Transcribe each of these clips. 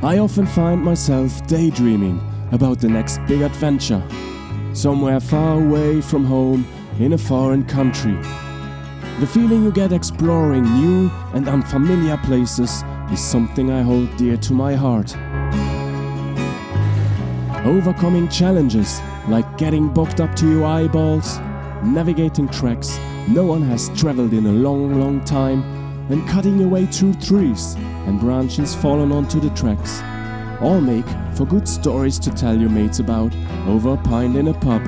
I often find myself daydreaming about the next big adventure, somewhere far away from home in a foreign country. The feeling you get exploring new and unfamiliar places is something I hold dear to my heart. Overcoming challenges like getting bogged up to your eyeballs, navigating tracks no one has traveled in a long time, and cutting your way through trees and branches fallen onto the tracks, all make for good stories to tell your mates about over a pint in a pub.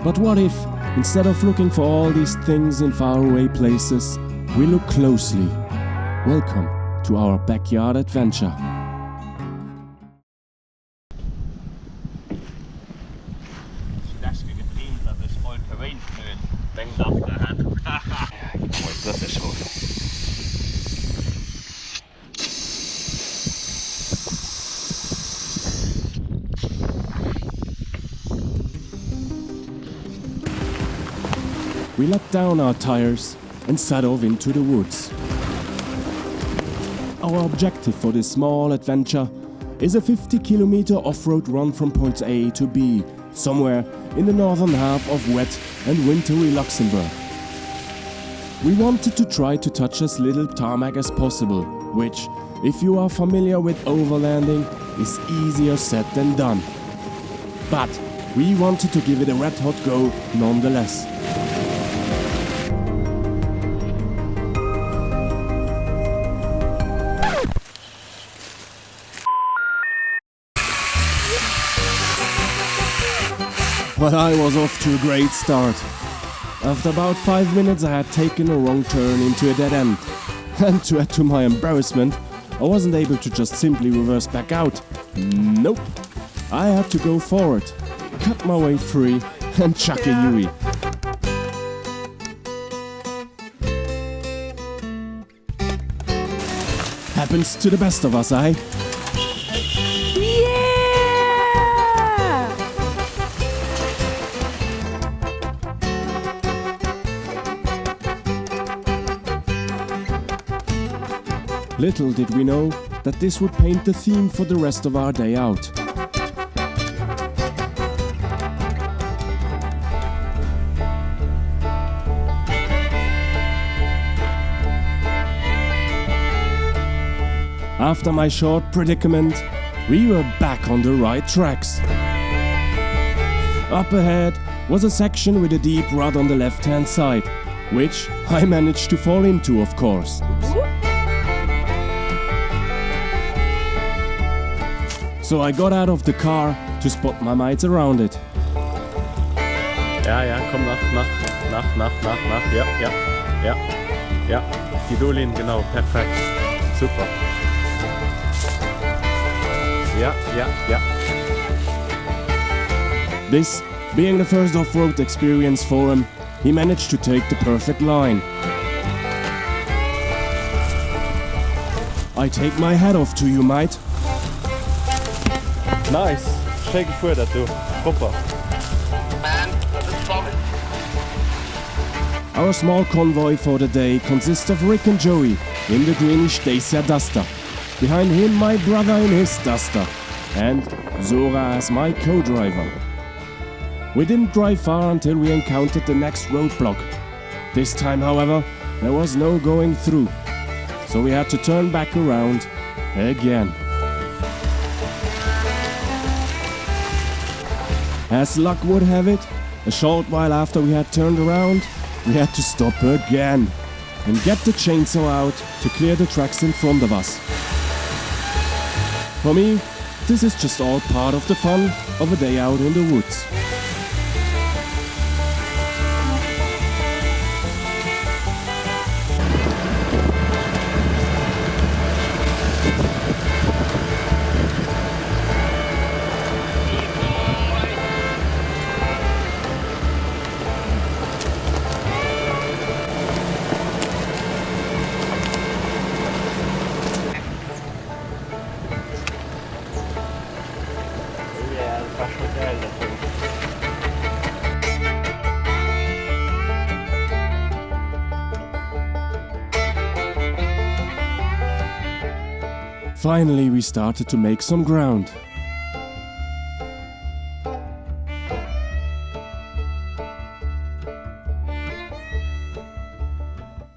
But what if, instead of looking for all these things in faraway places, we look closely? Welcome to our backyard adventure. We let down our tires and set off into the woods. Our objective for this small adventure is a 50-kilometer off-road run from point A to B, somewhere in the northern half of wet and wintry Luxembourg. We wanted to try to touch as little tarmac as possible, which, if you are familiar with overlanding, is easier said than done. But we wanted to give it a red-hot go nonetheless. But I was off to a great start. After about 5 minutes I had taken a wrong turn into a dead end. And to add to my embarrassment, I wasn't able to just simply reverse back out. Nope. I had to go forward, cut my way free and chuck a Yui. Happens to the best of us, eh? Little did we know that this would paint the theme for the rest of our day out. After my short predicament, we were back on the right tracks. Up ahead was a section with a deep rut on the left-hand side, which I managed to fall into, of course. So I got out of the car to spot my mates around it. Ja, komm nach. Ja. Die Dolin, genau, perfekt. Super. Ja. This, being the first off-road experience for him, he managed to take the perfect line. I take my hat off to you, mate. Nice. Schön geführt, du. Super. Man, das ist solid. Our small convoy for the day consists of Rick and Joey in the greenish Dacia Duster. Behind him my brother in his Duster. And Zora as my co-driver. We didn't drive far until we encountered the next roadblock. This time, however, there was no going through. So we had to turn back around again. As luck would have it, a short while after we had turned around, we had to stop again and get the chainsaw out to clear the tracks in front of us. For me, this is just all part of the fun of a day out in the woods. Ja, das war schon geil, das Ding. Finally, we started to make some ground.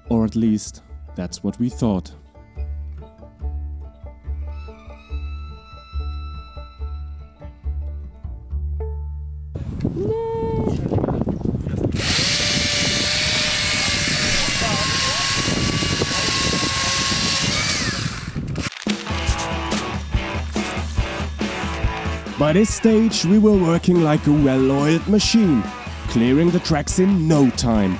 Or at least, that's what we thought. By this stage, we were working like a well-oiled machine, clearing the tracks in no time.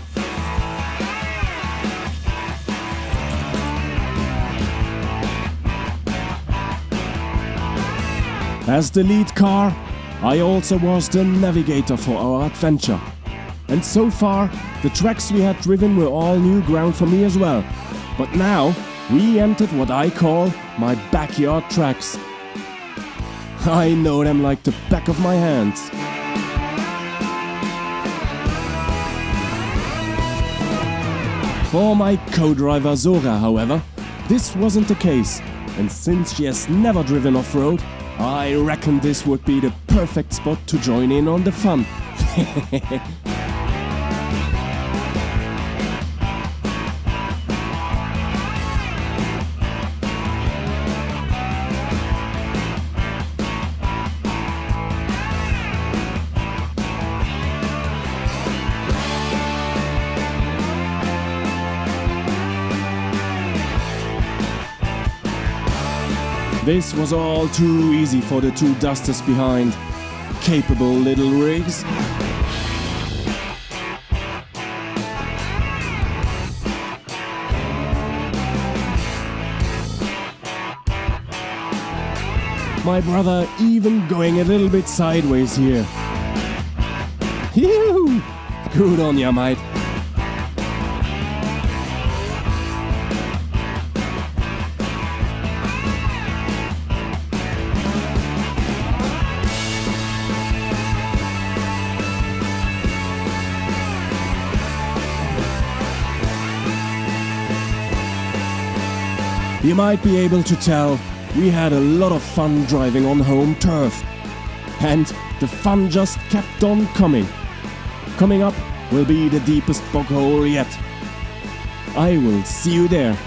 As the lead car, I also was the navigator for our adventure. And so far, the tracks we had driven were all new ground for me as well. But now, we entered what I call my backyard tracks. I know them like the back of my hands. For my co-driver Zora, however, this wasn't the case. And since she has never driven off-road, I reckon this would be the perfect spot to join in on the fun. This was all too easy for the two dusters behind. Capable little rigs. My brother even going a little bit sideways here. Phew! Good on ya, mate. You might be able to tell we had a lot of fun driving on home turf. And the fun just kept on coming. Coming up will be the deepest bog hole yet. I will see you there.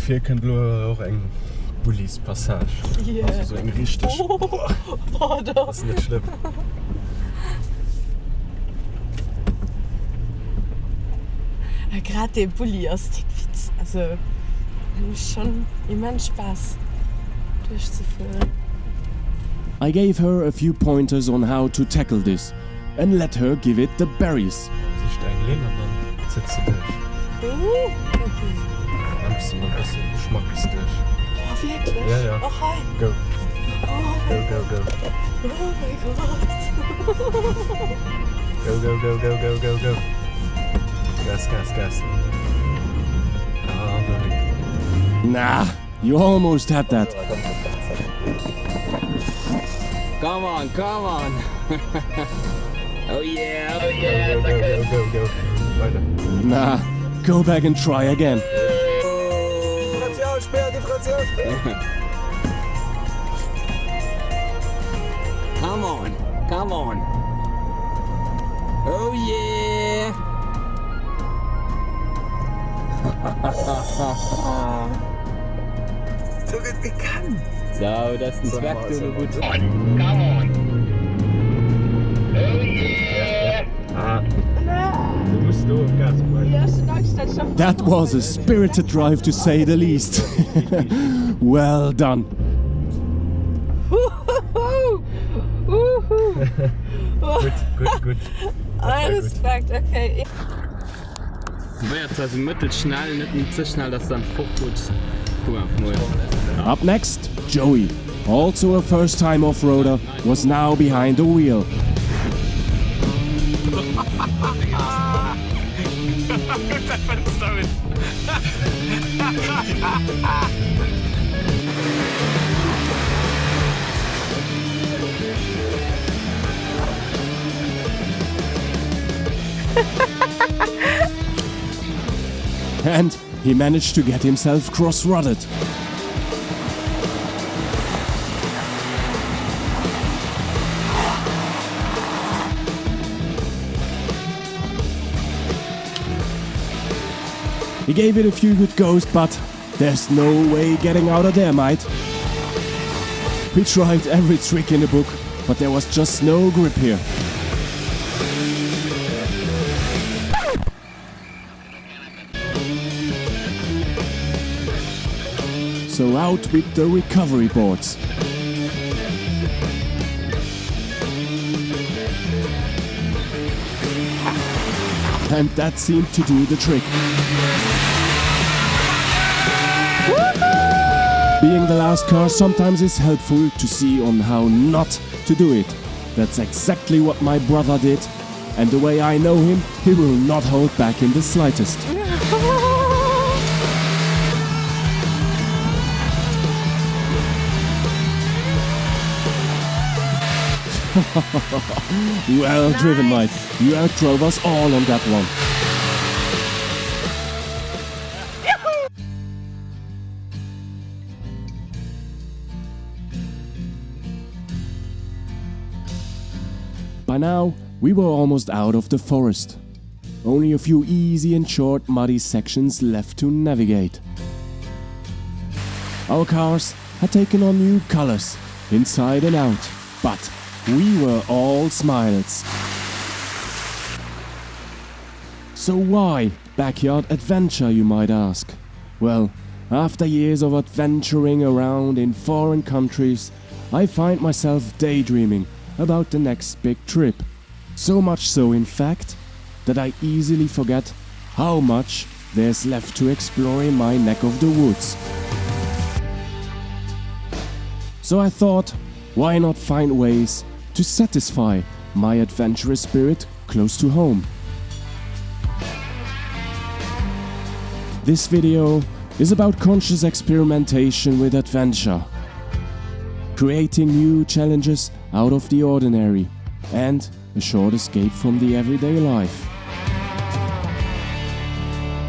Hier könnt ihr auch eine Bullis Passage. Yeah. Also so ein richtig. Oh, Das ist nicht schlimm. Ja, gerade der Bulli aus Tickfitz. Also, schon immens Spaß durchzuführen. I gave her a few pointers on how to tackle this and let her give it the berries. Sie steigen hin und dann sitzt du durch. Okay. Dann bist du mal ein bisschen geschmacklos durch. Oh, wirklich? Ja, ja. Oh, hi. Go. Oh, Go, go, go. oh mein Gott. Go, go, go, go, go, go, go. Gas, gas, gas. Ah, very. Nah, you almost had that. Come on, come on. Oh yeah, oh Go, yeah. go, go, go, go, go. Weiter. Nah, go back and try again. Come on, come on. Oh yeah. So gut gekannt. So, das ist ein Zwerg, du gut. Come on. Oh yeah. Ah. Du musst durch, Gas. That was a spirited drive to say the least. Well done. Gut, gut, gut. Respekt, okay. Wird also mittelschnell, nicht zu schnell, dass dann hochgeht. Guck mal, Up next, Joey, also a first-time off-roader, was now behind the wheel. And he managed to get himself cross-rutted. He gave it a few good goes, but there's no way getting out of there, mate. We tried every trick in the book, but there was just no grip here. So out with the recovery boards. And that seemed to do the trick. Being the last car sometimes is helpful to see on how not to do it. That's exactly what my brother did, and the way I know him, he will not hold back in the slightest. Well driven, mate. You outdrove us all on that one. By now, we were almost out of the forest. Only a few easy and short muddy sections left to navigate. Our cars had taken on new colors, inside and out, but we were all smiles. So why backyard adventure, you might ask? Well, after years of adventuring around in foreign countries, I find myself daydreaming about the next big trip. So much so, in fact, that I easily forget how much there's left to explore in my neck of the woods. So I thought, why not find ways to satisfy my adventurous spirit close to home? This video is about conscious experimentation with adventure, creating new challenges out of the ordinary, and a short escape from the everyday life.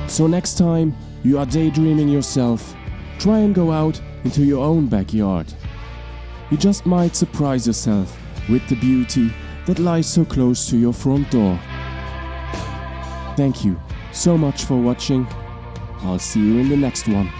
So next time you are daydreaming yourself, try and go out into your own backyard. You just might surprise yourself with the beauty that lies so close to your front door. Thank you so much for watching. I'll see you in the next one.